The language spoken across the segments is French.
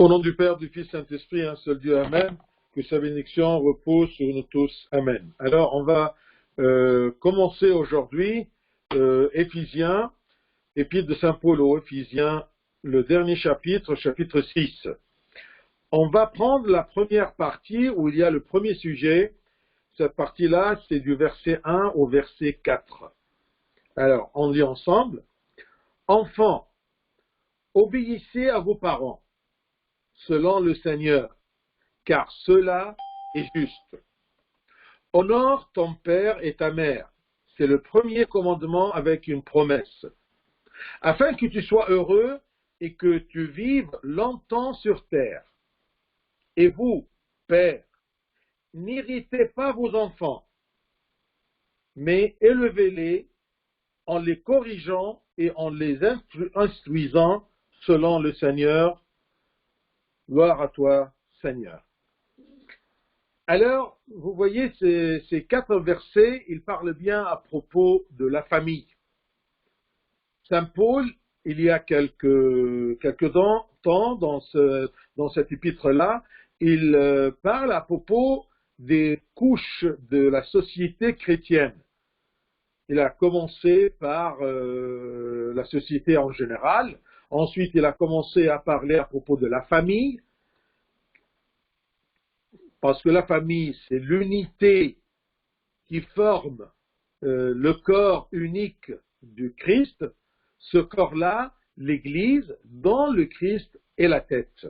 Au nom du Père, du Fils, Saint-Esprit, un seul Dieu, Amen. Que sa bénédiction repose sur nous tous, Amen. Alors, on va commencer aujourd'hui Éphésiens, Épître de Saint Paul aux Éphésiens, le dernier chapitre, chapitre 6. On va prendre la première partie où il y a le premier sujet. Cette partie-là, c'est du verset 1 au verset 4. Alors, on lit ensemble. Enfants, obéissez à vos parents, selon le Seigneur, car cela est juste. Honore ton père et ta mère. C'est le premier commandement avec une promesse, afin que tu sois heureux et que tu vives longtemps sur terre. Et vous, pères, n'irritez pas vos enfants, mais élevez-les en les corrigeant et en les instruisant selon le Seigneur. Gloire à toi, Seigneur. Alors, vous voyez, ces 4 versets, ils parlent bien à propos de la famille. Saint Paul, il y a quelques temps dans cet épître-là, il parle à propos des couches de la société chrétienne. Il a commencé par la société en général, ensuite il a commencé à parler à propos de la famille, parce que la famille, c'est l'unité qui forme le corps unique du Christ. Ce corps-là, l'Église, dont le Christ est la tête.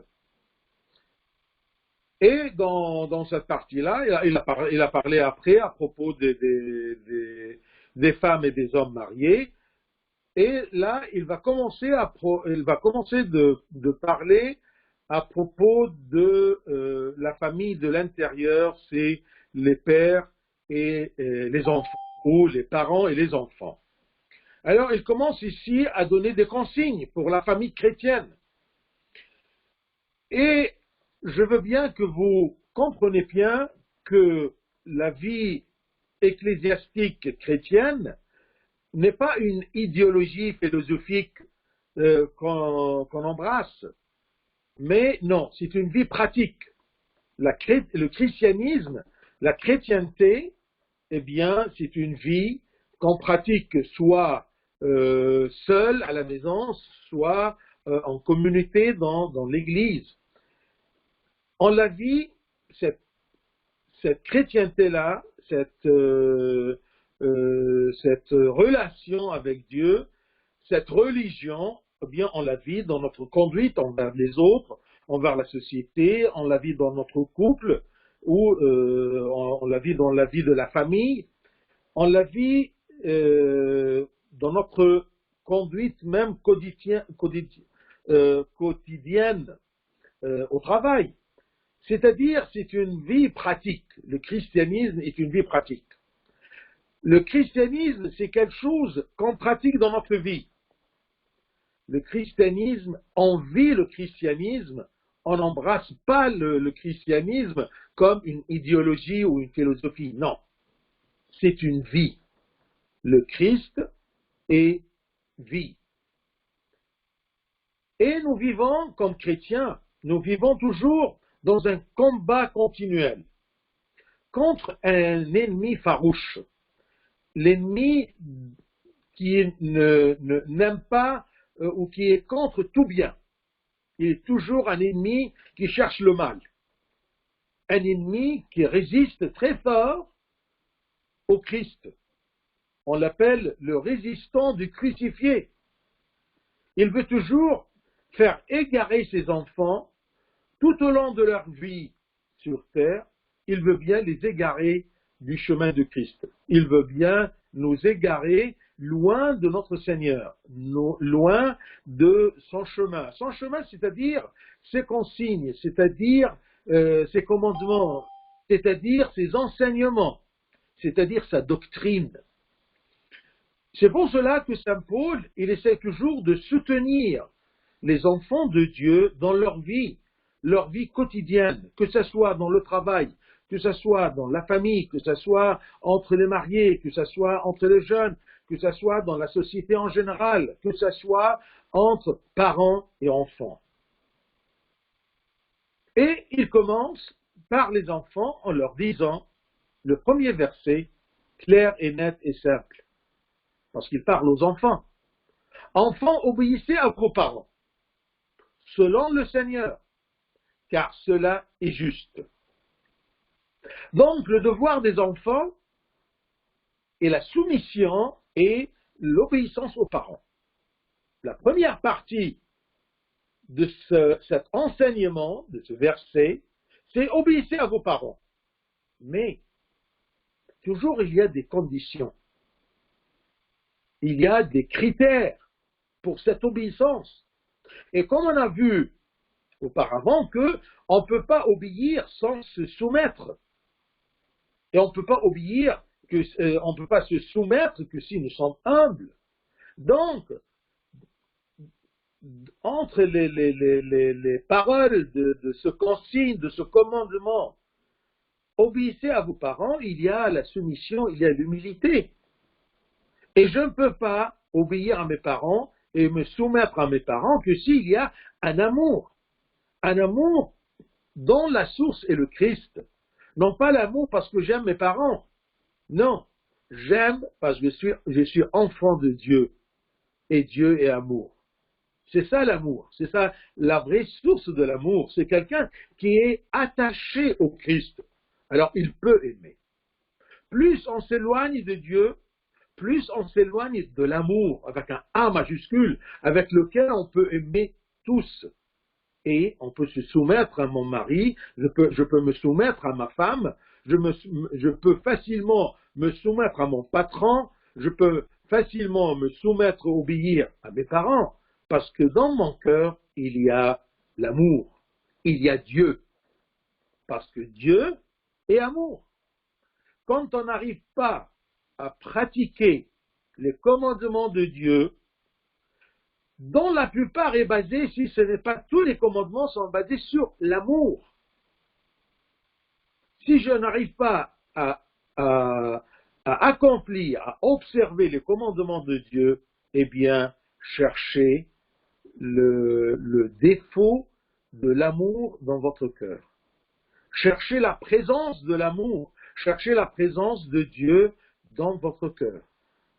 Et dans cette partie-là, il a parlé après à propos des femmes et des hommes mariés. Et là, il va commencer de parler à propos de la famille de l'intérieur, c'est les pères et les enfants, ou les parents et les enfants. Alors, il commence ici à donner des consignes pour la famille chrétienne. Et je veux bien que vous compreniez bien que la vie ecclésiastique chrétienne n'est pas une idéologie philosophique qu'on embrasse, mais non, c'est une vie pratique. Le christianisme, la chrétienté, eh bien, c'est une vie qu'on pratique soit seul à la maison, soit en communauté dans l'Église. On la vit, cette chrétienté-là, cette relation avec Dieu, cette religion, eh bien, on la vit dans notre conduite envers les autres, envers la société, on la vit dans notre couple, ou on la vit dans la vie de la famille, on la vit dans notre conduite même quotidienne au travail. C'est-à-dire, c'est une vie pratique. Le christianisme est une vie pratique. Le christianisme, c'est quelque chose qu'on pratique dans notre vie. Le christianisme, on vit le christianisme, on n'embrasse pas le christianisme comme une idéologie ou une philosophie. Non, c'est une vie. Le Christ est vie. Et nous vivons comme chrétiens, nous vivons toujours dans un combat continuel contre un ennemi farouche. L'ennemi qui n'aime pas ou qui est contre tout bien. Il est toujours un ennemi qui cherche le mal. Un ennemi qui résiste très fort au Christ. On l'appelle le résistant du crucifié. Il veut toujours faire égarer ses enfants tout au long de leur vie sur terre. Il veut bien les égarer du chemin de Christ. Il veut bien nous égarer loin de notre Seigneur, loin de son chemin. Son chemin, c'est-à-dire ses consignes, c'est-à-dire ses commandements, c'est-à-dire ses enseignements, c'est-à-dire sa doctrine. C'est pour cela que Saint Paul, il essaie toujours de soutenir les enfants de Dieu dans leur vie quotidienne, que ce soit dans le travail, que ce soit dans la famille, que ce soit entre les mariés, que ce soit entre les jeunes, que ce soit dans la société en général, que ce soit entre parents et enfants. Et il commence par les enfants en leur disant le premier verset, clair et net et simple, parce qu'il parle aux enfants. Enfants, obéissez à vos parents, selon le Seigneur, car cela est juste. Donc, le devoir des enfants est la soumission et l'obéissance aux parents. La première partie de cet enseignement, de ce verset, c'est obéissez à vos parents. Mais, toujours il y a des conditions. Il y a des critères pour cette obéissance. Et comme on a vu auparavant qu'on ne peut pas obéir sans se soumettre. Et on ne peut pas obéir, on ne peut pas se soumettre que si nous sommes humbles. Donc, entre les paroles de ce consigne, de ce commandement, obéissez à vos parents, il y a la soumission, il y a l'humilité. Et je ne peux pas obéir à mes parents et me soumettre à mes parents que s'il y a un amour dont la source est le Christ. Non pas l'amour parce que j'aime mes parents. Non, j'aime parce que je suis enfant de Dieu. Et Dieu est amour. C'est ça l'amour. C'est ça la vraie source de l'amour. C'est quelqu'un qui est attaché au Christ. Alors il peut aimer. Plus on s'éloigne de Dieu, plus on s'éloigne de l'amour, avec un A majuscule, avec lequel on peut aimer tous. Et on peut se soumettre à mon mari, je peux me soumettre à ma femme, je peux facilement me soumettre à mon patron, je peux facilement me soumettre, obéir à mes parents, parce que dans mon cœur, il y a l'amour, il y a Dieu, parce que Dieu est amour. Quand on n'arrive pas à pratiquer les commandements de Dieu, dont la plupart est basée, si ce n'est pas tous les commandements, sont basés sur l'amour. Si je n'arrive pas à accomplir, à observer les commandements de Dieu, eh bien, cherchez le défaut de l'amour dans votre cœur. Cherchez la présence de l'amour, cherchez la présence de Dieu dans votre cœur.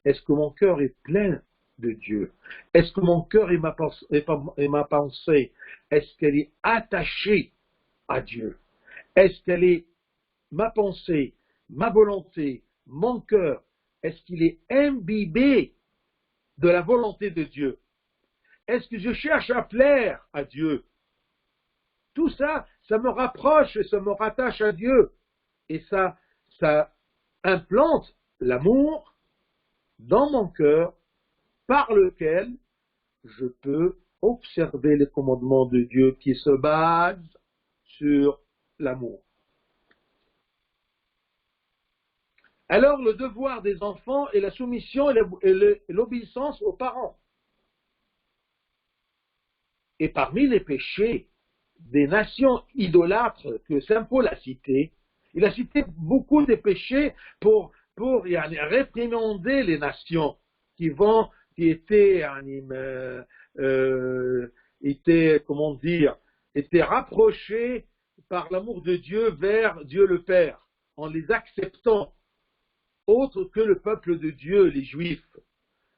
Est-ce que mon cœur est plein de Dieu? Est-ce que mon cœur et ma pensée, est-ce qu'elle est attachée à Dieu? Est-ce qu'elle est ma pensée, ma volonté, mon cœur, est-ce qu'il est imbibé de la volonté de Dieu? Est-ce que je cherche à plaire à Dieu? Tout ça, ça me rapproche et ça me rattache à Dieu. Et ça implante l'amour dans mon cœur par lequel je peux observer les commandements de Dieu qui se basent sur l'amour. Alors le devoir des enfants est la soumission et l'obéissance aux parents. Et parmi les péchés des nations idolâtres que saint Paul a cités, il a cité beaucoup de péchés pour réprimander les nations qui étaient rapprochées par l'amour de Dieu vers Dieu le Père, en les acceptant, autre que le peuple de Dieu, les Juifs.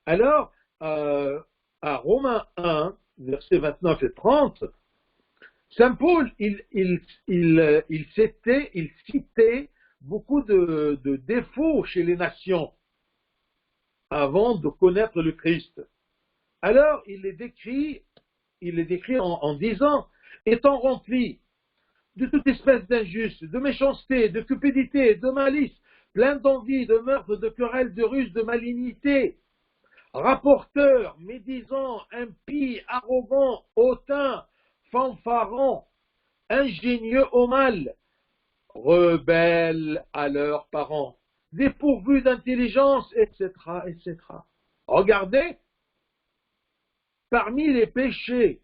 Alors, à Romains 1, versets 29 et 30, saint Paul, il citait beaucoup de défauts chez les nations avant de connaître le Christ. Alors, il les décrit en disant, étant remplis de toute espèce d'injuste, de méchanceté, de cupidité, de malice, plein d'envie, de meurtre, de querelles, de ruse, de malignité, rapporteurs, médisants, impies, arrogants, hautains, fanfarons, ingénieux au mal, rebelles à leurs parents, dépourvus d'intelligence, etc., etc. Regardez, parmi les péchés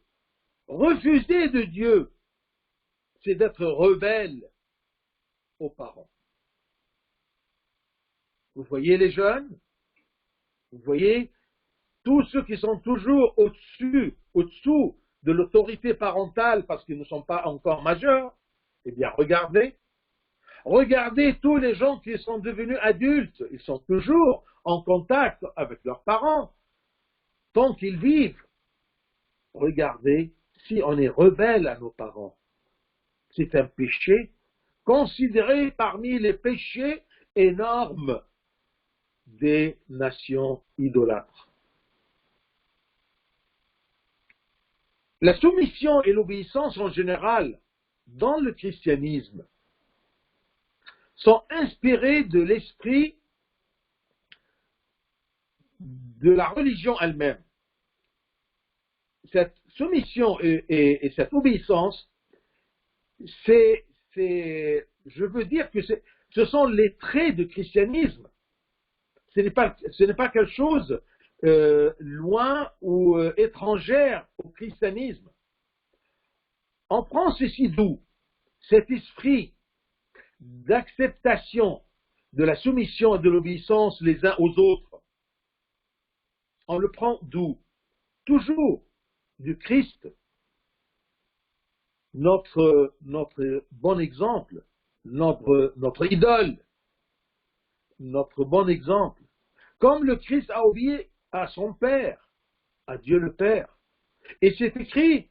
refusés de Dieu, c'est d'être rebelle aux parents. Vous voyez les jeunes? Vous voyez tous ceux qui sont toujours au-dessous de l'autorité parentale parce qu'ils ne sont pas encore majeurs, eh bien regardez. Regardez tous les gens qui sont devenus adultes. Ils sont toujours en contact avec leurs parents tant qu'ils vivent. Regardez si on est rebelle à nos parents. C'est un péché considéré parmi les péchés énormes des nations idolâtres. La soumission et l'obéissance en général dans le christianisme sont inspirées de l'esprit de la religion elle-même. Cette soumission et cette obéissance, je veux dire que ce sont les traits du christianisme. Ce n'est pas quelque chose loin ou étrangère au christianisme. On prend ceci d'où? Cet esprit d'acceptation de la soumission et de l'obéissance les uns aux autres. On le prend d'où? Toujours du Christ, notre bon exemple, notre idole, notre bon exemple. Comme le Christ a obéi à son Père, à Dieu le Père. Et c'est écrit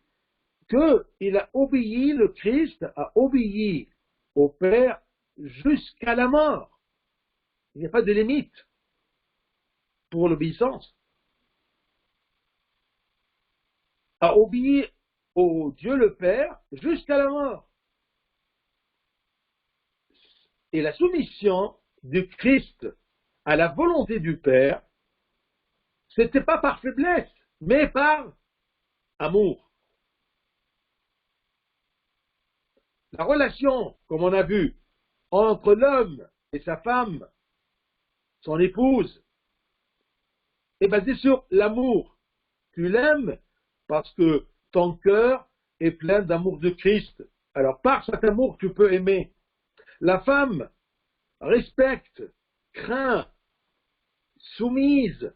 qu'il a obéi, le Christ a obéi au Père jusqu'à la mort. Il n'y a pas de limite pour l'obéissance. A obéi au Dieu le Père jusqu'à la mort. Et la soumission du Christ à la volonté du Père, ce n'était pas par faiblesse, mais par amour. La relation, comme on a vu, entre l'homme et sa femme, son épouse, est basée sur l'amour. Tu l'aimes parce que ton cœur est plein d'amour de Christ. Alors par cet amour, tu peux aimer. La femme respecte, craint, soumise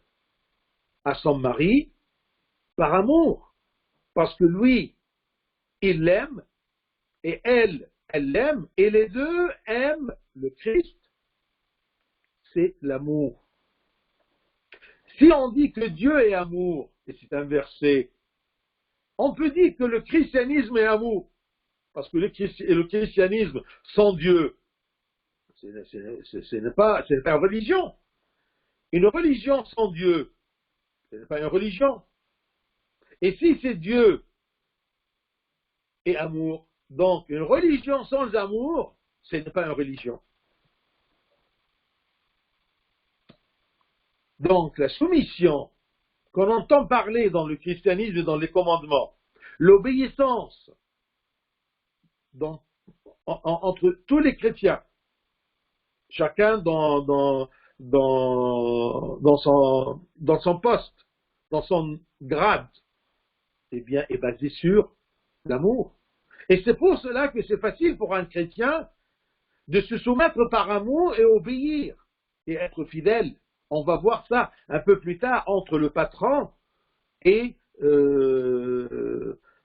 à son mari par amour, parce que lui, il l'aime, et elle l'aime, et les deux aiment le Christ. C'est l'amour. Si on dit que Dieu est amour, et c'est un verset, on peut dire que le christianisme est amour, parce que le christianisme sans Dieu, ce n'est pas une religion. Une religion sans Dieu, ce n'est pas une religion. Et si c'est Dieu et amour, donc une religion sans amour, ce n'est pas une religion. Donc la soumission qu'on entend parler dans le christianisme et dans les commandements, l'obéissance entre tous les chrétiens, chacun dans son poste, dans son grade, eh bien, est basé sur l'amour. Et c'est pour cela que c'est facile pour un chrétien de se soumettre par amour et obéir et être fidèle. On va voir ça un peu plus tard entre le patron et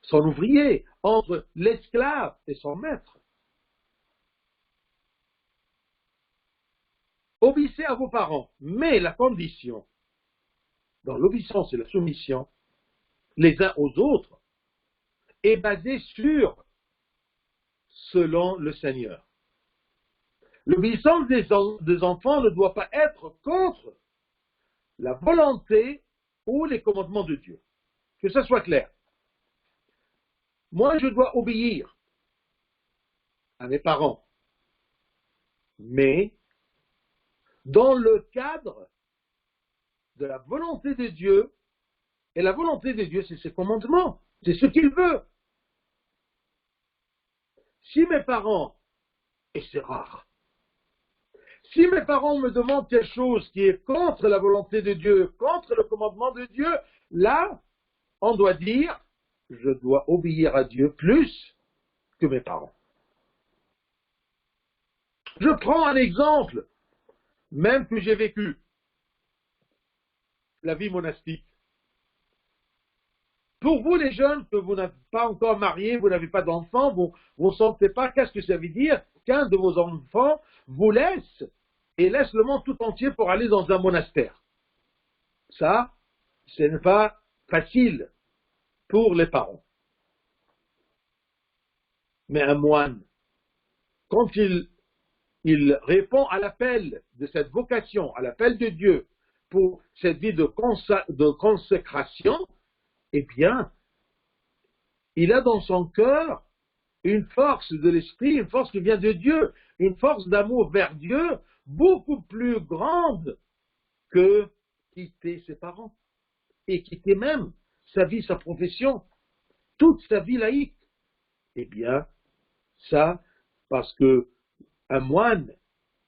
son ouvrier, entre l'esclave et son maître. Obéissez à vos parents, mais la condition dans l'obéissance et la soumission les uns aux autres est basée sur selon le Seigneur. L'obéissance des enfants ne doit pas être contre la volonté ou les commandements de Dieu. Que ça soit clair. Moi, je dois obéir à mes parents, mais dans le cadre de la volonté de Dieu, et la volonté de Dieu, c'est ses commandements, c'est ce qu'il veut. Si mes parents, et c'est rare, si mes parents me demandent quelque chose qui est contre la volonté de Dieu, contre le commandement de Dieu, là, on doit dire, je dois obéir à Dieu plus que mes parents. Je prends un exemple, même que j'ai vécu, la vie monastique. Pour vous, les jeunes, que vous n'êtes pas encore mariés, vous n'avez pas d'enfants, vous ne sentez pas qu'est-ce que ça veut dire qu'un de vos enfants vous laisse et laisse le monde tout entier pour aller dans un monastère. Ça, ce n'est pas facile pour les parents. Mais un moine, quand il répond à l'appel de cette vocation, à l'appel de Dieu pour cette vie de consécration, eh bien, il a dans son cœur une force de l'esprit, une force qui vient de Dieu, une force d'amour vers Dieu beaucoup plus grande que quitter ses parents et quitter même sa vie, sa profession, toute sa vie laïque. Eh bien, ça, parce que un moine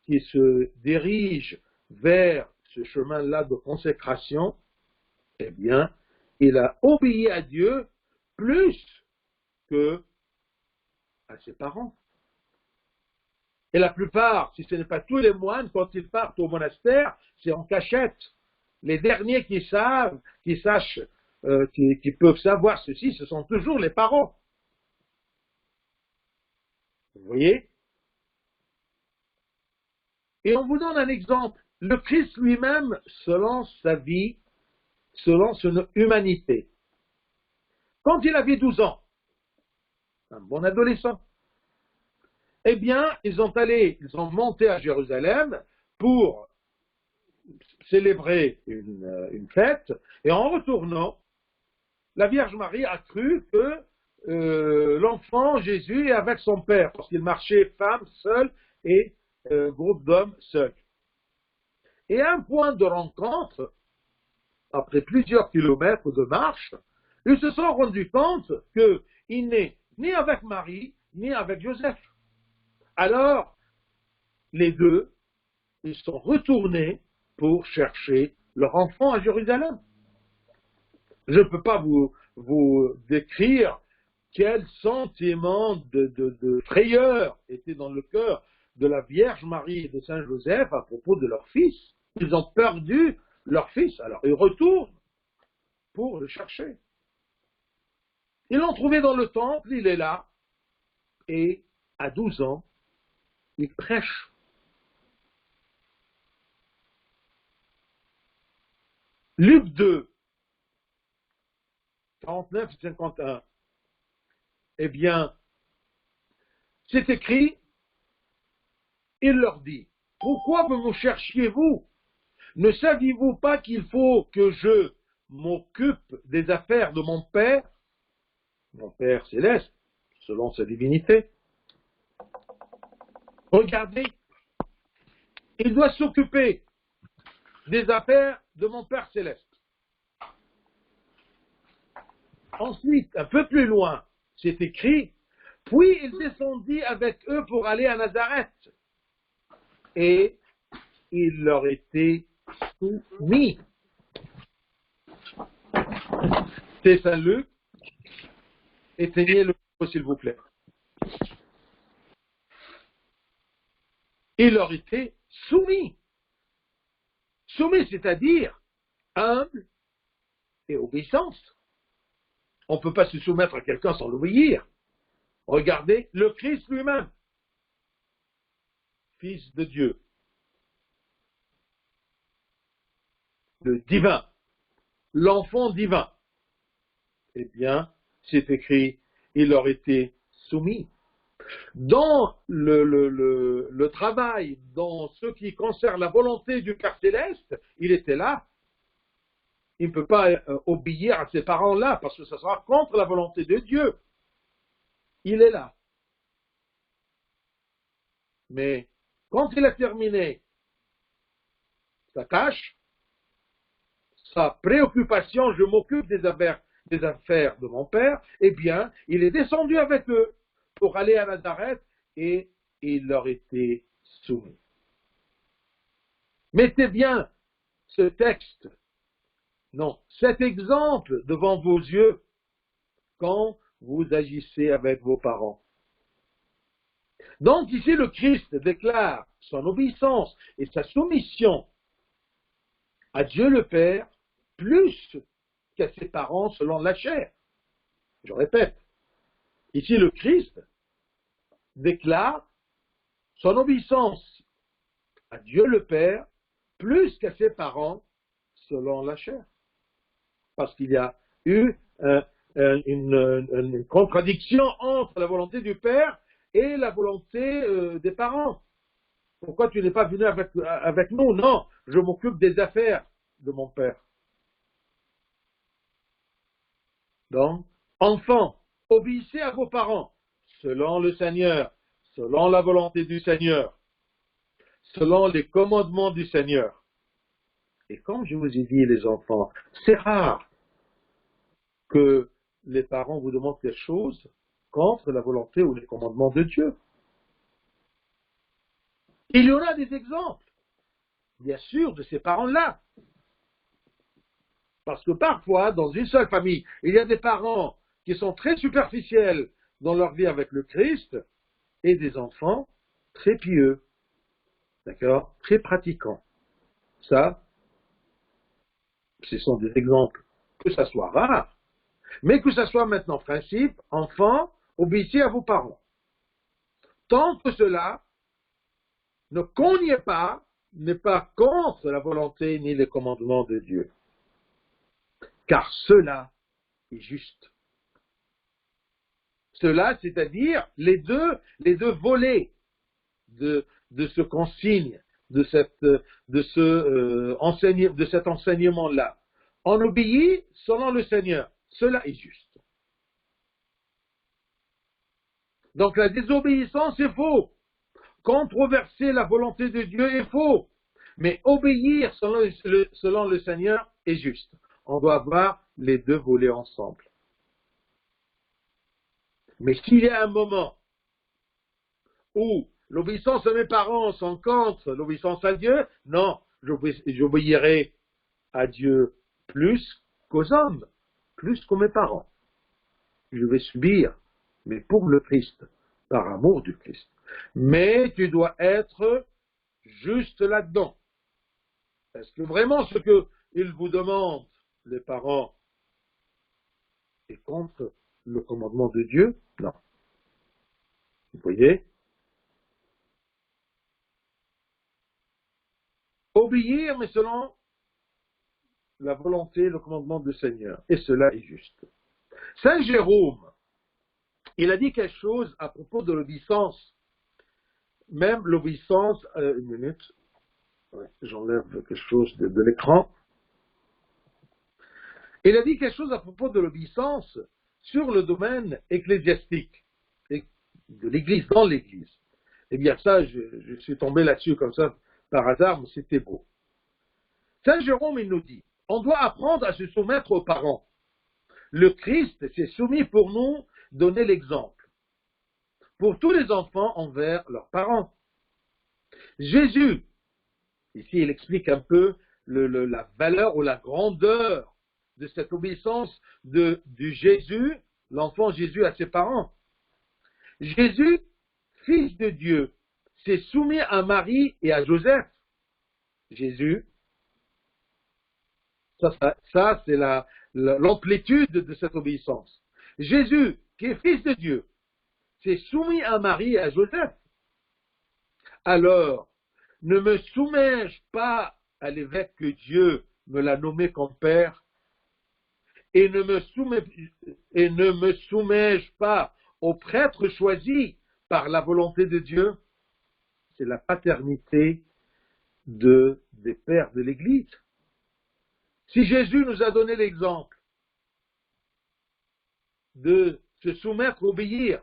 qui se dirige vers ce chemin-là de consécration, eh bien, il a obéi à Dieu plus que à ses parents. Et la plupart, si ce n'est pas tous les moines, quand ils partent au monastère, c'est en cachette. Les derniers qui savent, qui sachent, qui peuvent savoir ceci, ce sont toujours les parents. Vous voyez? Et on vous donne un exemple. Le Christ lui-même, selon sa vie, selon son humanité. Quand il avait 12 ans, un bon adolescent, eh bien, ils ont monté à Jérusalem pour célébrer une fête, et en retournant, la Vierge Marie a cru que l'enfant Jésus est avec son père, parce qu'il marchait femme seule et groupe d'hommes seuls. Et à un point de rencontre, après plusieurs kilomètres de marche, ils se sont rendus compte qu'il n'est ni avec Marie, ni avec Joseph. Alors, les deux, ils sont retournés pour chercher leur enfant à Jérusalem. Je ne peux pas vous décrire quel sentiment de frayeur était dans le cœur de la Vierge Marie et de Saint Joseph à propos de leur fils. Ils ont perdu leur fils, alors ils retournent pour le chercher. Ils l'ont trouvé dans le temple, il est là, et à 12 ans, il prêche. Luc 2, 49 et 51. Eh bien, c'est écrit, il leur dit, pourquoi me cherchiez-vous? Ne saviez-vous pas qu'il faut que je m'occupe des affaires de mon Père céleste, selon sa divinité? Regardez, il doit s'occuper des affaires de mon Père céleste. Ensuite, un peu plus loin, c'est écrit, puis il descendit avec eux pour aller à Nazareth. Et il leur était soumis. C'est Saint-Luc. Éteignez le micro, s'il vous plaît. Il leur était soumis. Soumis, c'est-à-dire humble et obéissance. On ne peut pas se soumettre à quelqu'un sans l'obéir. Regardez le Christ lui-même, Fils de Dieu, le divin, l'enfant divin. Eh bien, c'est écrit, il leur était soumis. Dans le travail, dans ce qui concerne la volonté du Père Céleste, il était là. Il ne peut pas obéir à ses parents là, parce que ça sera contre la volonté de Dieu. Il est là. Mais quand il a terminé sa tâche, sa préoccupation, je m'occupe des affaires de mon Père, eh bien, il est descendu avec eux pour aller à Nazareth et il leur était soumis. Mettez bien ce texte, non, cet exemple devant vos yeux quand vous agissez avec vos parents. Donc ici, le Christ déclare son obéissance et sa soumission à Dieu le Père plus qu'à ses parents selon la chair. Je répète, ici le Christ déclare son obéissance à Dieu le Père plus qu'à ses parents selon la chair. Parce qu'il y a eu une contradiction entre la volonté du Père et la volonté des parents. Pourquoi tu n'es pas venu avec nous? Non, je m'occupe des affaires de mon Père. Donc, enfants, obéissez à vos parents, selon le Seigneur, selon la volonté du Seigneur, selon les commandements du Seigneur. Et comme je vous ai dit, les enfants, c'est rare que les parents vous demandent quelque chose contre la volonté ou les commandements de Dieu. Il y en a des exemples, bien sûr, de ces parents-là. Parce que parfois, dans une seule famille, il y a des parents qui sont très superficiels dans leur vie avec le Christ et des enfants très pieux, d'accord, très pratiquants. Ça, ce sont des exemples, que ça soit rare, mais que ça soit maintenant principe, enfants, obéissez à vos parents. Tant que cela ne cogne pas, n'est pas contre la volonté ni les commandements de Dieu. Car cela est juste. Cela, c'est-à-dire les deux volets de ce consigne, de cet enseignement-là. On obéit selon le Seigneur. Cela est juste. Donc la désobéissance est faux. Controverser la volonté de Dieu est faux. Mais obéir selon le Seigneur est juste. On doit avoir les deux volets ensemble. Mais s'il y a un moment où l'obéissance à mes parents sont contre l'obéissance à Dieu, non, j'obéirai à Dieu plus qu'aux hommes, plus qu'aux mes parents. Je vais subir, mais pour le Christ, par amour du Christ. Mais tu dois être juste là-dedans. Est-ce que vraiment ce qu'ils vous demandent, les parents, est contre le commandement de Dieu? Non. Vous voyez? Obéir, mais selon la volonté, le commandement du Seigneur. Et cela est juste. Saint Jérôme, il a dit quelque chose à propos de l'obéissance. Même l'obéissance, une minute, ouais, j'enlève quelque chose de l'écran. Il a dit quelque chose à propos de l'obéissance sur le domaine ecclésiastique, de l'Église, dans l'Église. Eh bien ça, je suis tombé là-dessus comme ça par hasard, mais c'était beau. Saint Jérôme, il nous dit, on doit apprendre à se soumettre aux parents. Le Christ s'est soumis pour nous donner l'exemple. Pour tous les enfants envers leurs parents. Jésus, ici il explique un peu la valeur ou la grandeur de cette obéissance du Jésus, l'enfant Jésus à ses parents. Jésus, fils de Dieu, s'est soumis à Marie et à Joseph. Jésus, ça c'est l'amplitude de cette obéissance. Jésus, qui est fils de Dieu, s'est soumis à Marie et à Joseph. Alors, ne me soumets-je pas à l'évêque que Dieu me l'a nommé comme père, et ne me soumets-je pas au prêtre choisi par la volonté de Dieu? C'est la paternité des pères de l'Église. Si Jésus nous a donné l'exemple de se soumettre, obéir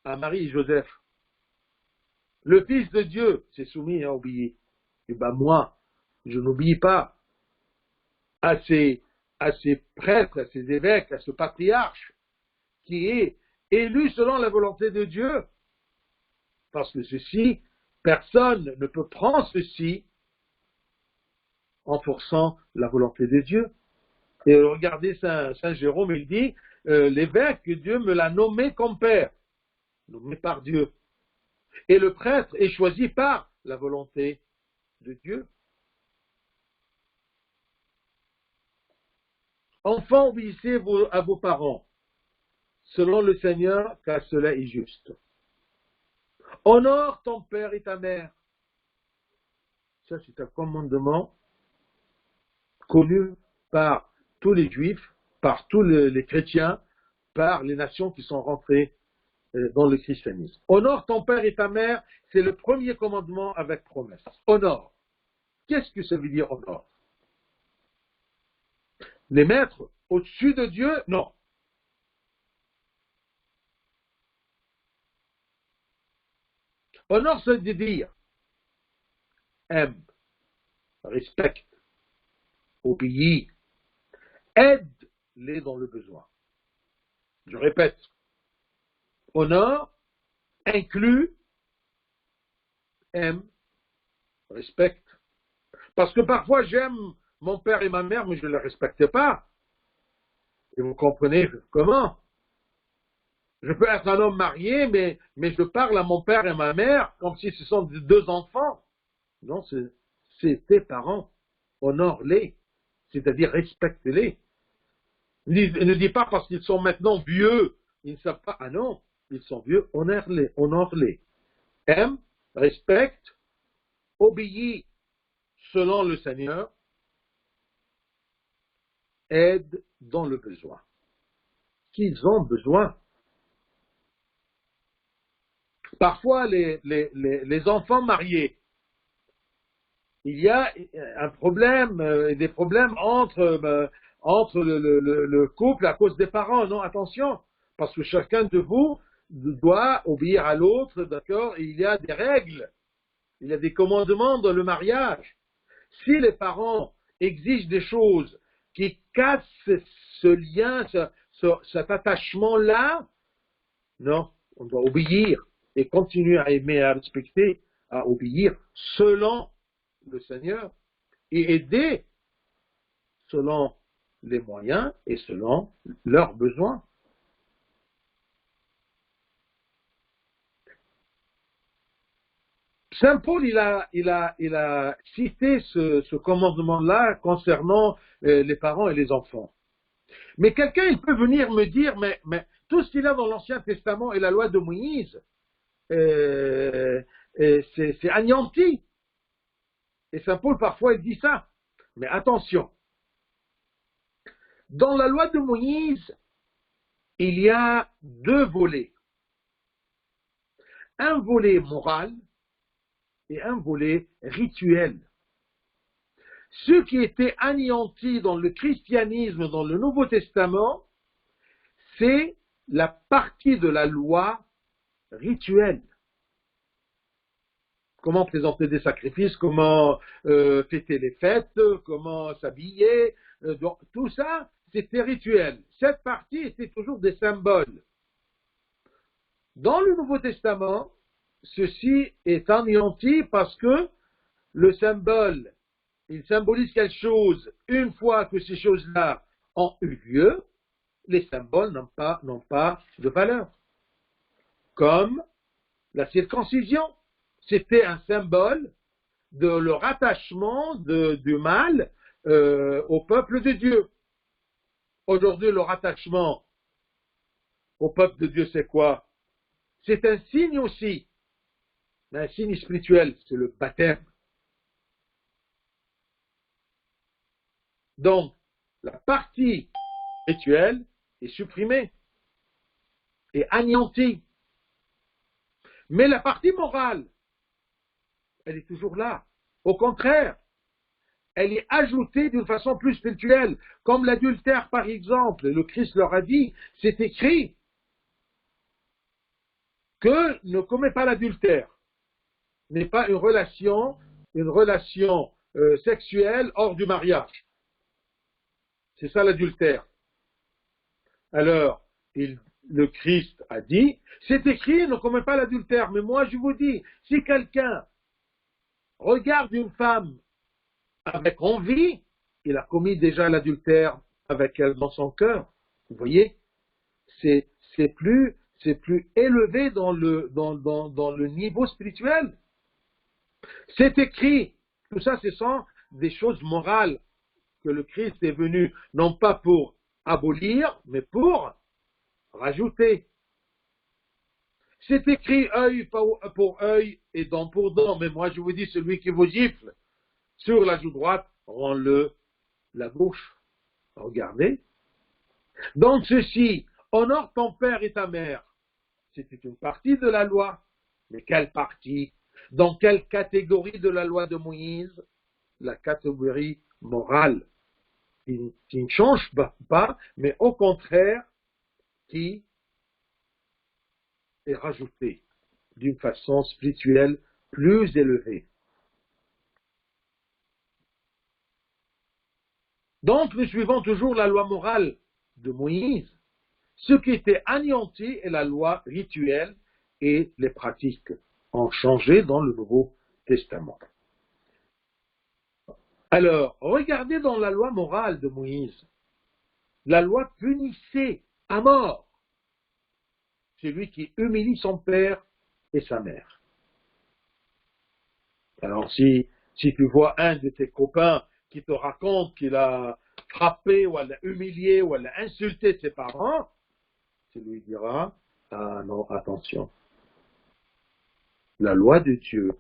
à Marie et Joseph, le Fils de Dieu s'est soumis et a obéi. Et ben moi, je n'obéis pas à ces prêtres, à ces évêques, à ce patriarche qui est élu selon la volonté de Dieu. Parce que ceci, personne ne peut prendre ceci en forçant la volonté de Dieu. Et regardez Saint Jérôme, il dit, l'évêque, Dieu me l'a nommé comme père, nommé par Dieu. Et le prêtre est choisi par la volonté de Dieu. Enfants, obéissez à vos parents. selon le Seigneur, car cela est juste. Honore ton père et ta mère. Ça, c'est un commandement connu par tous les juifs, par tous les chrétiens, par les nations qui sont rentrées dans le christianisme. Honore ton père et ta mère, c'est le premier commandement avec promesse. Honore. Qu'est-ce que ça veut dire honore? Les mettre au-dessus de Dieu? Non. Honore, ça veut dire aime, respecte, obéis, aide-les dans le besoin. Je répète, honore inclut, aime, respecte. Parce que parfois j'aime mon père et ma mère, mais je ne les respecte pas. Et vous comprenez comment? Je peux être un homme marié, mais je parle à mon père et à ma mère comme si ce sont deux enfants. Non, c'est tes parents. Honore-les, c'est-à-dire respecte-les. Ne dis pas parce qu'ils sont maintenant vieux, ils ne savent pas. Ah non, ils sont vieux, honore-les, honore-les. Aime, respecte, obéis selon le Seigneur, aide dans le besoin. Qu'ils ont besoin. Parfois, les enfants mariés, il y a un problème, des problèmes entre le couple à cause des parents. Non, attention, parce que chacun de vous doit obéir à l'autre, d'accord? Il y a des règles, il y a des commandements dans le mariage. Si les parents exigent des choses qui cassent ce lien, cet attachement-là, non, on doit obéir et continuer à aimer, à respecter, à obéir selon le Seigneur et aider selon les moyens et selon leurs besoins. Saint Paul, il a cité ce commandement-là concernant les parents et les enfants. Mais quelqu'un, il peut venir me dire, mais tout ce qu'il y a dans l'Ancien Testament et la loi de Moïse, c'est anéanti. Et Saint Paul, parfois, il dit ça. Mais attention, dans la loi de Moïse, il y a deux volets. Un volet moral et un volet rituel. Ce qui était anéanti dans le christianisme, dans le Nouveau Testament, c'est la partie de la loi rituelle. Comment présenter des sacrifices, comment fêter les fêtes, comment s'habiller, donc, tout ça, c'était rituel. Cette partie était toujours des symboles. Dans le Nouveau Testament, ceci est anéanti parce que le symbole, il symbolise quelque chose. Une fois que ces choses-là ont eu lieu, les symboles n'ont pas de valeur. Comme la circoncision. C'était un symbole de le rattachement du mâle au peuple de Dieu. Aujourd'hui, le rattachement au peuple de Dieu, c'est quoi? C'est un signe aussi, un signe spirituel, c'est le baptême. Donc, la partie rituelle est supprimée et anéantie. Mais la partie morale, elle est toujours là. Au contraire, elle est ajoutée d'une façon plus spirituelle. Comme l'adultère, par exemple, le Christ leur a dit, c'est écrit que ne commet pas l'adultère. N'est pas une relation sexuelle hors du mariage. C'est ça l'adultère. Alors, le Christ a dit, c'est écrit, ne commet pas l'adultère. Mais moi, je vous dis, si quelqu'un regarde une femme avec envie, il a commis déjà l'adultère avec elle dans son cœur. Vous voyez, c'est plus élevé dans le niveau spirituel. C'est écrit. Tout ça, ce sont des choses morales que le Christ est venu, non pas pour abolir, mais pour rajouté. C'est écrit œil pour œil et dent pour dent, mais moi je vous dis, celui qui vous gifle sur la joue droite, rend-le la gauche. Regardez. Donc ceci, honore ton père et ta mère. C'était une partie de la loi. Mais quelle partie? Dans quelle catégorie de la loi de Moïse? La catégorie morale, qui ne change pas, mais au contraire, qui est rajoutée d'une façon spirituelle plus élevée. Donc, nous suivons toujours la loi morale de Moïse. Ce qui était anéanti est la loi rituelle et les pratiques ont changé dans le Nouveau Testament. Alors, regardez dans la loi morale de Moïse. La loi punissait à mort celui qui humilie son père et sa mère. Alors, si tu vois un de tes copains qui te raconte qu'il a frappé ou elle a humilié ou elle a insulté ses parents, tu lui diras, ah non, attention. La loi de Dieu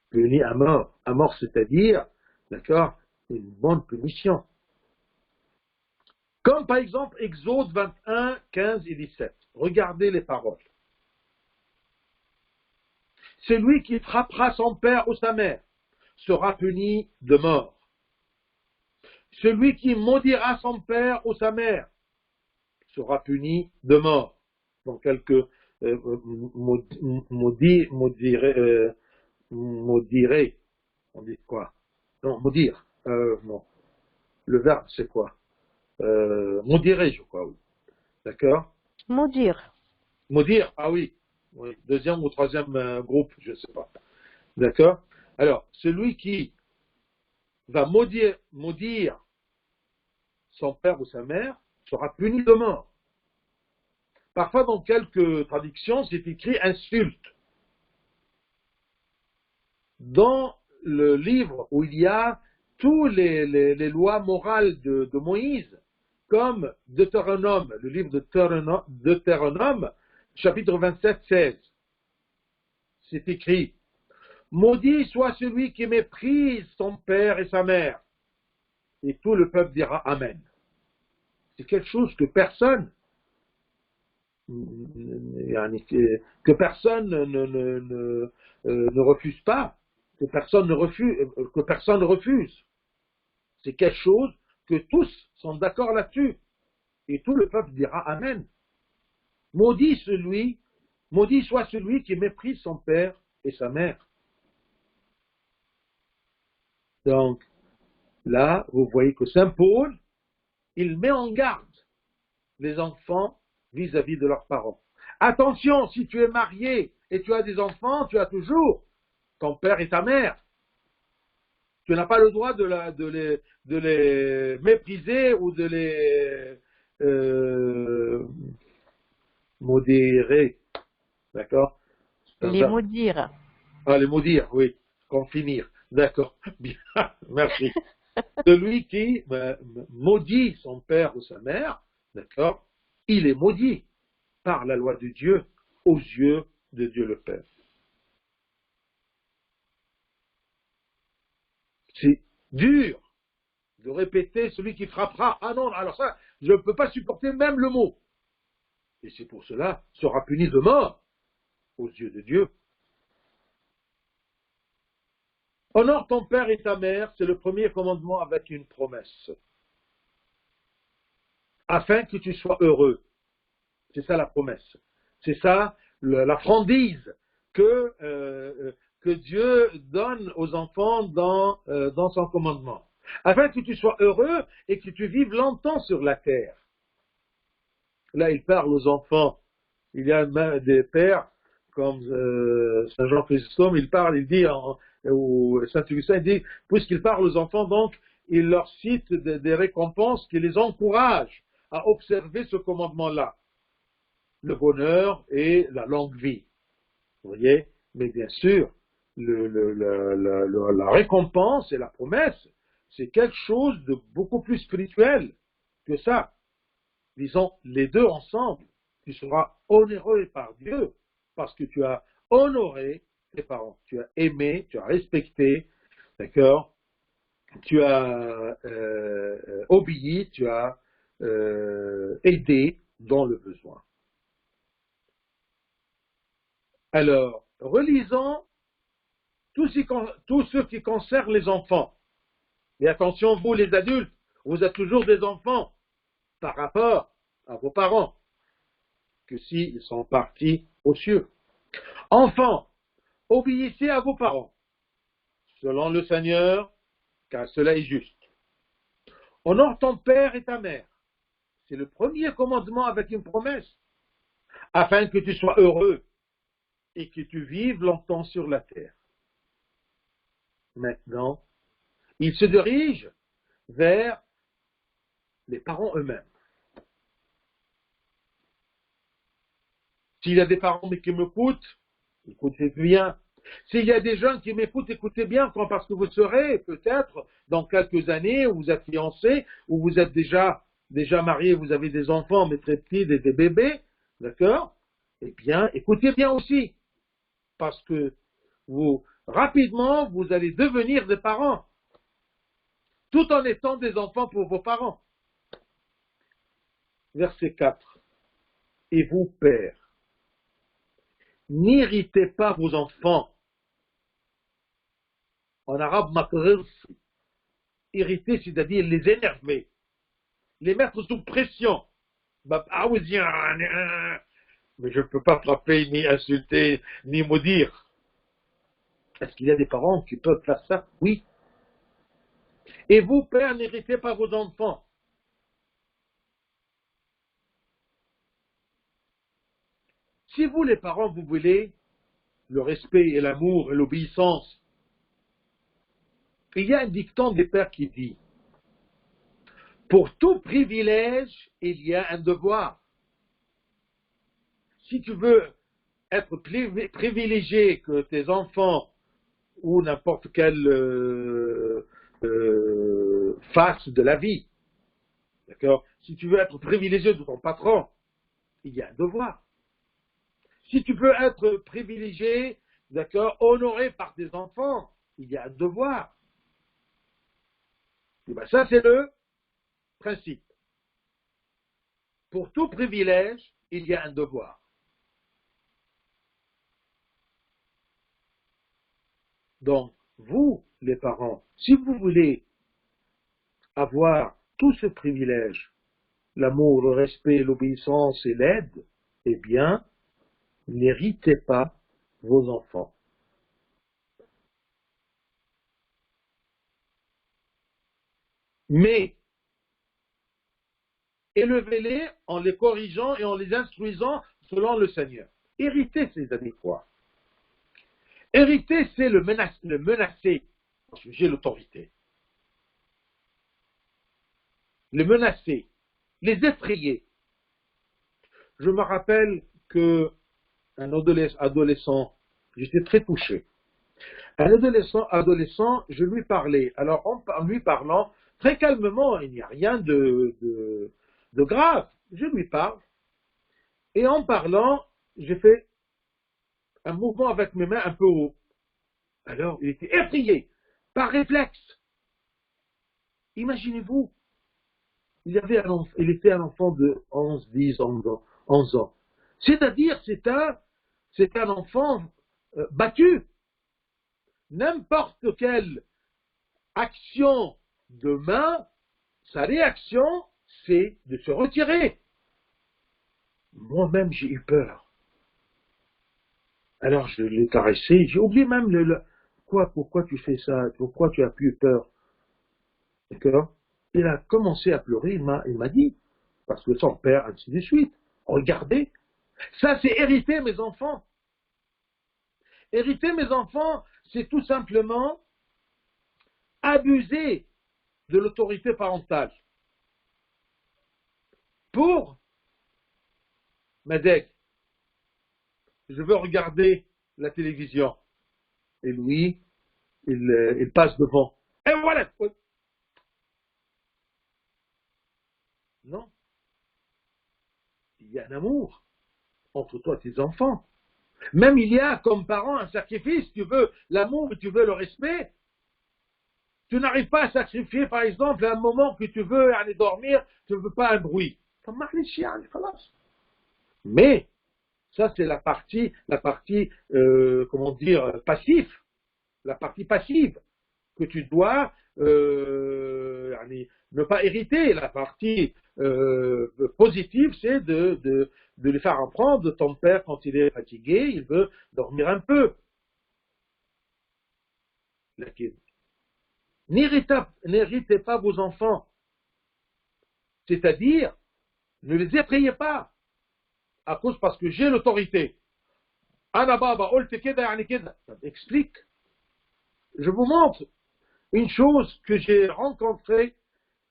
punit à mort. À mort, c'est-à-dire, d'accord, une bonne punition. Comme par exemple Exode 21, 15 et 17. Regardez les paroles. Celui qui frappera son père ou sa mère sera puni de mort. Celui qui maudira son père ou sa mère sera puni de mort. Donc quelques maudirer, on dit quoi? Non, maudire. Non. Le verbe, c'est quoi? Maudirer, je crois, oui. D'accord? Maudire. Maudire, ah oui. Oui. Deuxième ou troisième groupe, je ne sais pas. D'accord? Alors, celui qui va maudire son père ou sa mère sera puni de mort. Parfois, dans quelques traductions, c'est écrit insulte. Dans le livre où il y a toutes les lois morales de Moïse, comme Deutéronome, le livre de Deutéronome, chapitre 27, 16. C'est écrit, maudit soit celui qui méprise son père et sa mère. Et tout le peuple dira Amen. C'est quelque chose que personne ne refuse pas, que personne ne refuse. C'est quelque chose que tous sont d'accord là-dessus. Et tout le peuple dira Amen. Maudit soit celui qui méprise son père et sa mère. Donc, là, vous voyez que Saint Paul, il met en garde les enfants vis-à-vis de leurs parents. Attention, si tu es marié et tu as des enfants, tu as toujours ton père et ta mère. Tu n'as pas le droit de les mépriser ou de les modérer. D'accord? Les maudire. Ah, les maudire, oui. Qu'on finir. D'accord. Bien. Merci. Celui qui maudit son père ou sa mère, d'accord, il est maudit par la loi de Dieu aux yeux de Dieu le Père. C'est dur de répéter celui qui frappera. Ah non, alors ça, je ne peux pas supporter même le mot. Et c'est pour cela sera puni de mort aux yeux de Dieu. Honore ton père et ta mère, c'est le premier commandement avec une promesse. Afin que tu sois heureux. C'est ça la promesse. C'est ça la frandise que Dieu donne aux enfants dans son commandement. Afin que tu sois heureux et que tu vives longtemps sur la terre. Là, il parle aux enfants. Il y a des pères comme Saint Jean Chrysostome, il dit, ou Saint Augustin, il dit, puisqu'il parle aux enfants, donc, il leur cite des récompenses qui les encouragent à observer ce commandement-là. Le bonheur et la longue vie. Vous voyez? Mais bien sûr, la récompense et la promesse, c'est quelque chose de beaucoup plus spirituel que ça. disons les deux ensemble, tu seras honoré par Dieu parce que tu as honoré tes parents, tu as aimé, tu as respecté, d'accord, tu as obéi, tu as aidé dans le besoin. Alors, relisons tout ce qui concerne les enfants. Et attention, vous les adultes, vous êtes toujours des enfants par rapport à vos parents, que s'ils sont partis aux cieux. Enfants, obéissez à vos parents, selon le Seigneur, car cela est juste. Honore ton père et ta mère. C'est le premier commandement avec une promesse, afin que tu sois heureux et que tu vives longtemps sur la terre. Maintenant, il se dirige vers les parents eux-mêmes. S'il y a des parents qui m'écoutent, écoutez bien. S'il y a des jeunes qui m'écoutent, écoutez bien, parce que vous serez peut-être dans quelques années, où vous êtes fiancés, où vous êtes déjà mariés, vous avez des enfants, mais très petits, des bébés, d'accord? Eh bien, écoutez bien aussi, parce que rapidement, vous allez devenir des parents, tout en étant des enfants pour vos parents. Verset 4. Et vous, pères, n'irritez pas vos enfants. En arabe, makrir, irriter, c'est-à-dire les énerver, les mettre sous pression. Mais je ne peux pas frapper, ni insulter, ni maudire. Est-ce qu'il y a des parents qui peuvent faire ça? Oui. Et vous, pères, n'irritez pas vos enfants. Si vous, les parents, vous voulez le respect et l'amour et l'obéissance, il y a un dicton des pères qui dit: pour tout privilège, il y a un devoir. Si tu veux être privilégié que tes enfants ou n'importe quelle face de la vie, d'accord? Si tu veux être privilégié de ton patron, il y a un devoir. Si tu veux être privilégié, d'accord, honoré par tes enfants, il y a un devoir. Et bien ça, c'est le principe. Pour tout privilège, il y a un devoir. Donc, vous, les parents, si vous voulez avoir tout ce privilège, l'amour, le respect, l'obéissance et l'aide, eh bien, n'héritez pas vos enfants. Mais élevez-les en les corrigeant et en les instruisant selon le Seigneur. Hériter, c'est-à-dire quoi? Hériter, c'est le menacer. J'ai l'autorité. Les menacer, les effrayer. Je me rappelle qu'un adolescent, j'étais très touché. Un adolescent, je lui parlais. Alors, en lui parlant, très calmement, il n'y a rien de grave. Je lui parle. Et en parlant, j'ai fait un mouvement avec mes mains un peu haut. Alors, il était effrayé, par réflexe. Imaginez-vous, il était un enfant de 11, 10, 11 ans. C'est-à-dire, c'est un enfant battu. N'importe quelle action de main, sa réaction, c'est de se retirer. Moi-même, j'ai eu peur. Alors, je l'ai caressé. J'ai oublié même pourquoi tu fais ça? Pourquoi tu as eu peur? D'accord? Il a commencé à pleurer. Il m'a dit, parce que son père, ainsi de suite. Regardez. Ça, c'est hériter mes enfants. Hériter mes enfants, c'est tout simplement abuser de l'autorité parentale pour m'aider. Je veux regarder la télévision. Et lui, il passe devant. Et voilà. Non. y a un amour entre toi et tes enfants. Même il y a comme parent un sacrifice, tu veux l'amour et tu veux le respect. Tu n'arrives pas à sacrifier, par exemple, à un moment que tu veux aller dormir, tu ne veux pas un bruit. Mais, ça c'est la partie comment dire, passive. La partie passive que tu dois ne pas hériter. La partie positive, c'est de lui faire apprendre. Ton père, quand il est fatigué, il veut dormir un peu. N'héritez pas vos enfants. C'est-à-dire, ne les effrayez pas. À cause parce que j'ai l'autorité. Ana baba, explique. Je vous montre une chose que j'ai rencontrée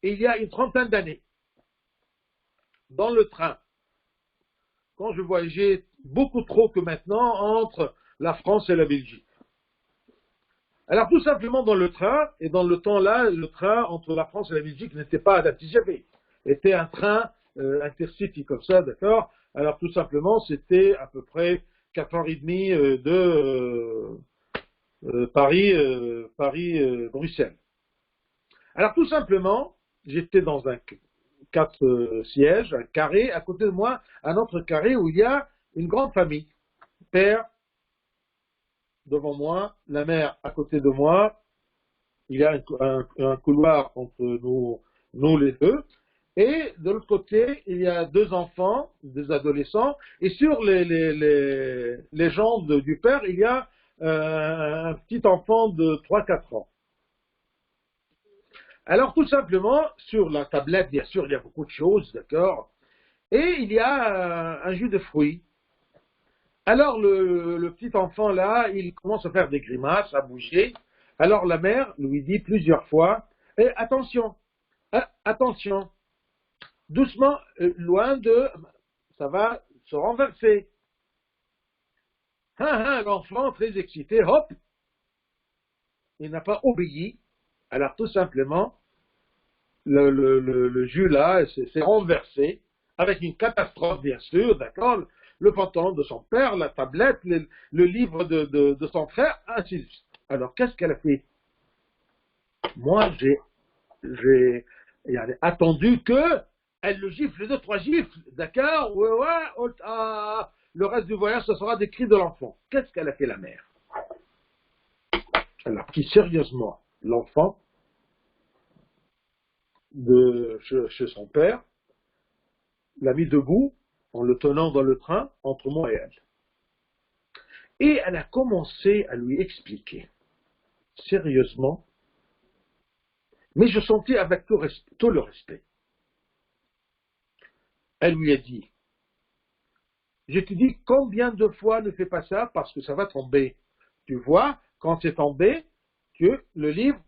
il y a une trentaine d'années. Dans le train. Quand je voyageais beaucoup trop que maintenant entre la France et la Belgique. Alors tout simplement dans le train, et dans le temps là, le train entre la France et la Belgique n'était pas adapté. C'était un train intercity comme ça, d'accord. Alors tout simplement, c'était à peu près 4h30 de Paris-Bruxelles. Alors tout simplement, j'étais dans un 4 sièges, un carré, à côté de moi, un autre carré où il y a une grande famille. Père devant moi, la mère à côté de moi, il y a un couloir entre nous les deux, et de l'autre côté, il y a 2 enfants, des adolescents, et sur les jambes du père, il y a un petit enfant de 3-4 ans. Alors tout simplement, sur la tablette, bien sûr, il y a beaucoup de choses, d'accord, et il y a un jus de fruits. Alors le petit enfant là, il commence à faire des grimaces, à bouger. Alors la mère lui dit plusieurs fois, attention, attention, doucement, loin de, ça va se renverser. L'enfant très excité, hop, il n'a pas obéi. Alors tout simplement, le jus là s'est renversé, avec une catastrophe bien sûr, d'accord, le pantalon de son père, la tablette, le livre de son frère, ainsi de suite. Alors qu'est-ce qu'elle a fait? Moi j'ai attendu que elle le gifle 2-3 gifles, d'accord, le reste du voyage, ce sera des cris de l'enfant. Qu'est-ce qu'elle a fait la mère? Elle a pris sérieusement l'enfant chez son père, l'a mis debout, en le tenant dans le train, entre moi et elle. Et elle a commencé à lui expliquer, sérieusement, mais je sentais avec tout le respect. Elle lui a dit, je te dis combien de fois ne fais pas ça parce que ça va tomber. Tu vois, quand c'est tombé, que le livre,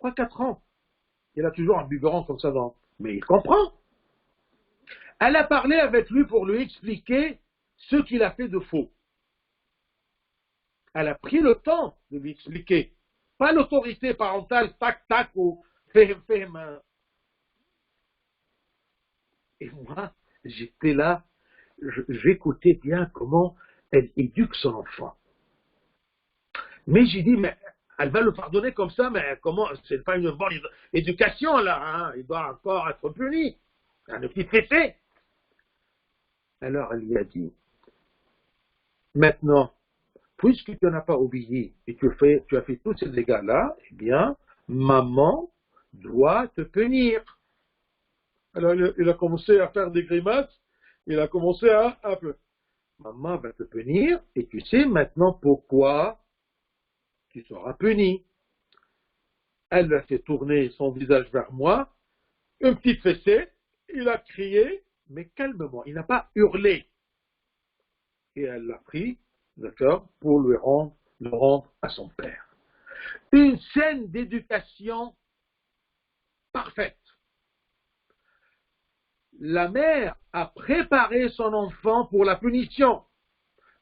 3-4 ans, il a toujours un biberon comme ça dans. Mais il comprend. Elle a parlé avec lui pour lui expliquer ce qu'il a fait de faux. Elle a pris le temps de lui expliquer. Pas l'autorité parentale, tac, tac, ou fais. Et moi, j'étais là, j'écoutais bien comment elle éduque son enfant. Mais j'ai dit, mais elle va le pardonner comme ça, mais comment, c'est pas une bonne éducation là, hein, il doit encore être puni. Un petit fessé. Alors elle lui a dit, maintenant, puisque tu n'as pas obéi et tu as fait tous ces dégâts-là, eh bien, maman doit te punir. Alors il a commencé à faire des grimaces, il a commencé à pleurer. Maman va te punir et tu sais maintenant pourquoi tu seras puni. Elle a fait tourner son visage vers moi, une petite fessée, il a crié, mais calmement, il n'a pas hurlé. Et elle l'a pris, d'accord, pour le rendre à son père. Une scène d'éducation parfaite. La mère a préparé son enfant pour la punition.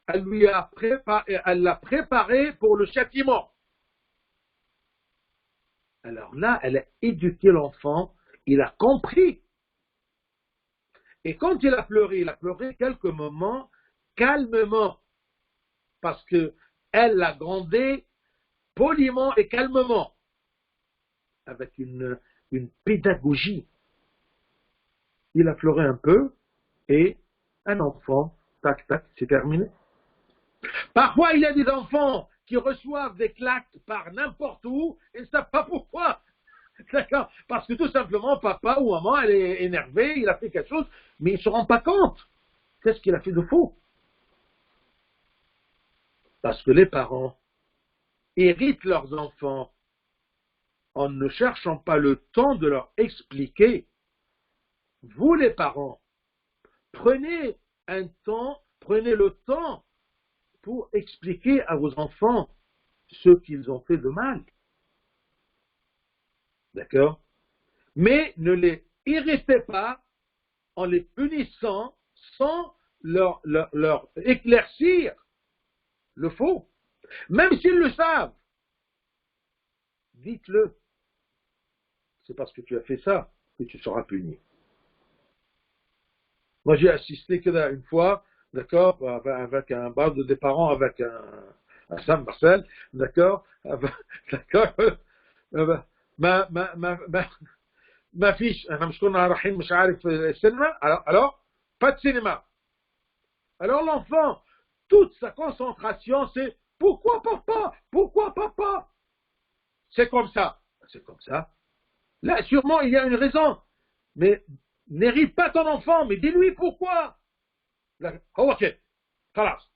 Elle l'a préparé pour le châtiment. Alors là, elle a éduqué l'enfant, il a compris. Et quand il a pleuré quelques moments, calmement, parce que elle l'a grondé poliment et calmement, avec une pédagogie. Il a pleuré un peu, et un enfant, tac, tac, c'est terminé. Parfois, il y a des enfants qui reçoivent des claques par n'importe où et ne savent pas pourquoi. D'accord? Parce que tout simplement, papa ou maman, elle est énervée, il a fait quelque chose, mais il ne se rend pas compte. Qu'est-ce qu'il a fait de faux? Parce que les parents héritent leurs enfants en ne cherchant pas le temps de leur expliquer. Vous, les parents, prenez le temps pour expliquer à vos enfants ce qu'ils ont fait de mal. D'accord? Mais ne les irritez pas en les punissant sans leur éclaircir le faux. Même s'ils le savent, dites-le. C'est parce que tu as fait ça que tu seras puni. Moi, j'ai assisté que une fois, d'accord, avec un bar des parents, avec un Saint-Marcel, d'accord, d'accord, ما فيش احنا مش كنا رايحين مش عارف السينما alors pas de cinéma. Alors l'enfant, toute sa concentration c'est pourquoi papa, c'est comme ça, là sûrement il y a une raison, mais n'hérite pas ton enfant, mais dis-lui pourquoi. Ok, خلاص.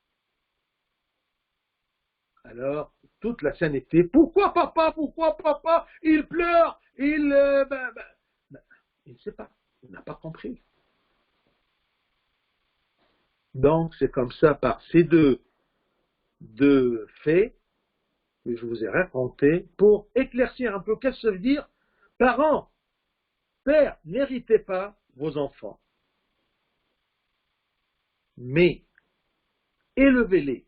Alors toute la scène était pourquoi papa, il pleure, il ne sait pas, il n'a pas compris. Donc c'est comme ça, par ces deux faits que je vous ai racontés, pour éclaircir un peu qu'est-ce que ça veut dire. Parents, pères, n'héritez pas vos enfants, mais élevez-les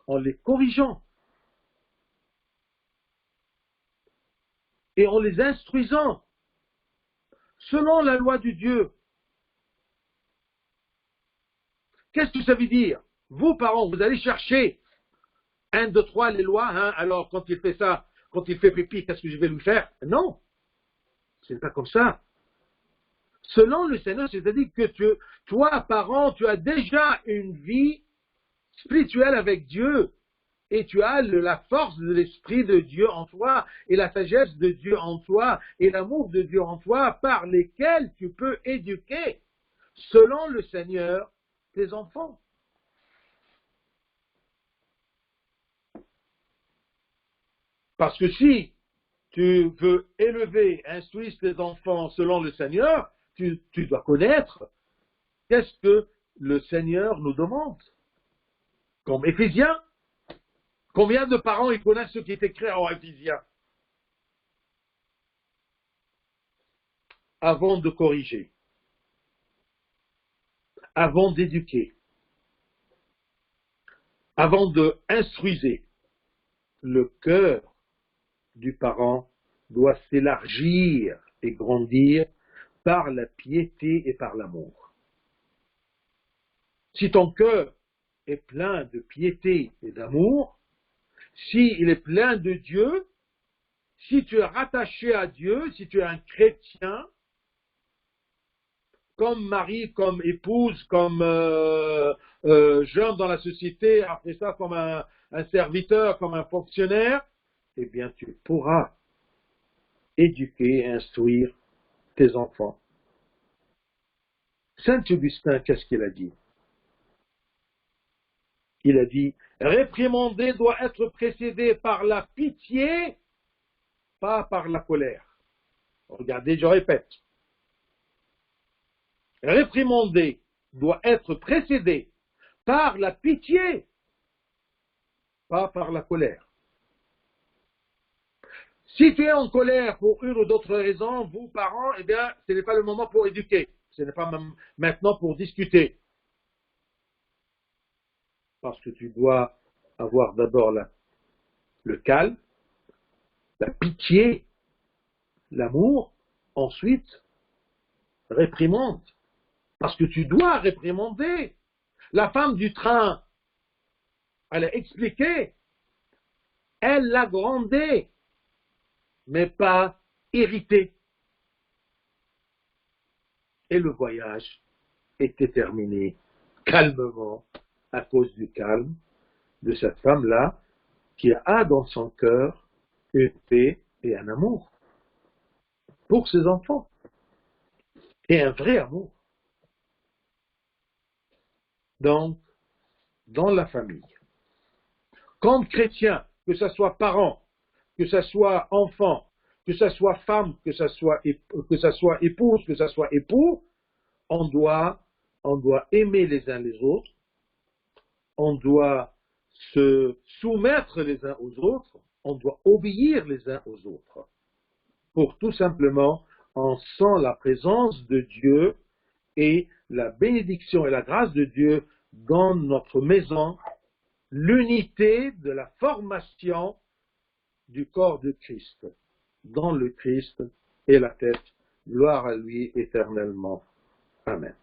en les corrigeant et en les instruisant selon la loi de Dieu. Qu'est-ce que ça veut dire? Vous, parents, vous allez chercher 1, 2, 3 les lois, hein, alors quand il fait ça, quand il fait pipi, qu'est-ce que je vais lui faire? Non, ce n'est pas comme ça. Selon le Seigneur, c'est-à-dire que toi, parent, tu as déjà une vie spirituelle avec Dieu et tu as la force de l'Esprit de Dieu en toi et la sagesse de Dieu en toi et l'amour de Dieu en toi par lesquels tu peux éduquer selon le Seigneur tes enfants. Parce que si tu veux élever, instruire tes enfants selon le Seigneur, tu dois connaître qu'est-ce que le Seigneur nous demande. Comme Éphésiens, combien de parents ils connaissent ce qui est écrit en Éphésiens? Avant de corriger, avant d'éduquer, avant d'instruire, le cœur du parent doit s'élargir et grandir par la piété et par l'amour. Si ton cœur est plein de piété et d'amour, s'il est plein de Dieu, si tu es rattaché à Dieu, si tu es un chrétien, comme mari, comme épouse, comme jeune dans la société, après ça comme un serviteur, comme un fonctionnaire, eh bien tu pourras éduquer et instruire tes enfants. Saint Augustin, qu'est-ce qu'il a dit? Il a dit, réprimander doit être précédé par la pitié, pas par la colère. Regardez, je répète. Réprimander doit être précédé par la pitié, pas par la colère. Si tu es en colère pour une ou d'autre raison, vous, parents, eh bien, ce n'est pas le moment pour éduquer. Ce n'est pas maintenant pour discuter. Parce que tu dois avoir d'abord le calme, la pitié, l'amour, ensuite réprimande. Parce que tu dois réprimander. La femme du train, elle a expliqué, elle l'a grondé, mais pas irrité. Et le voyage était terminé calmement à cause du calme de cette femme-là qui a dans son cœur une paix et un amour pour ses enfants et un vrai amour. Donc, dans la famille, comme chrétien, que ce soit parent, que ce soit enfant, que ce soit femme, que ce soit épouse, que ce soit époux, on doit aimer les uns les autres, on doit se soumettre les uns aux autres, on doit obéir les uns aux autres. Pour tout simplement, on sent la présence de Dieu et la bénédiction et la grâce de Dieu dans notre maison, l'unité de la formation du corps de Christ, dont le Christ est la tête. Gloire à lui éternellement. Amen.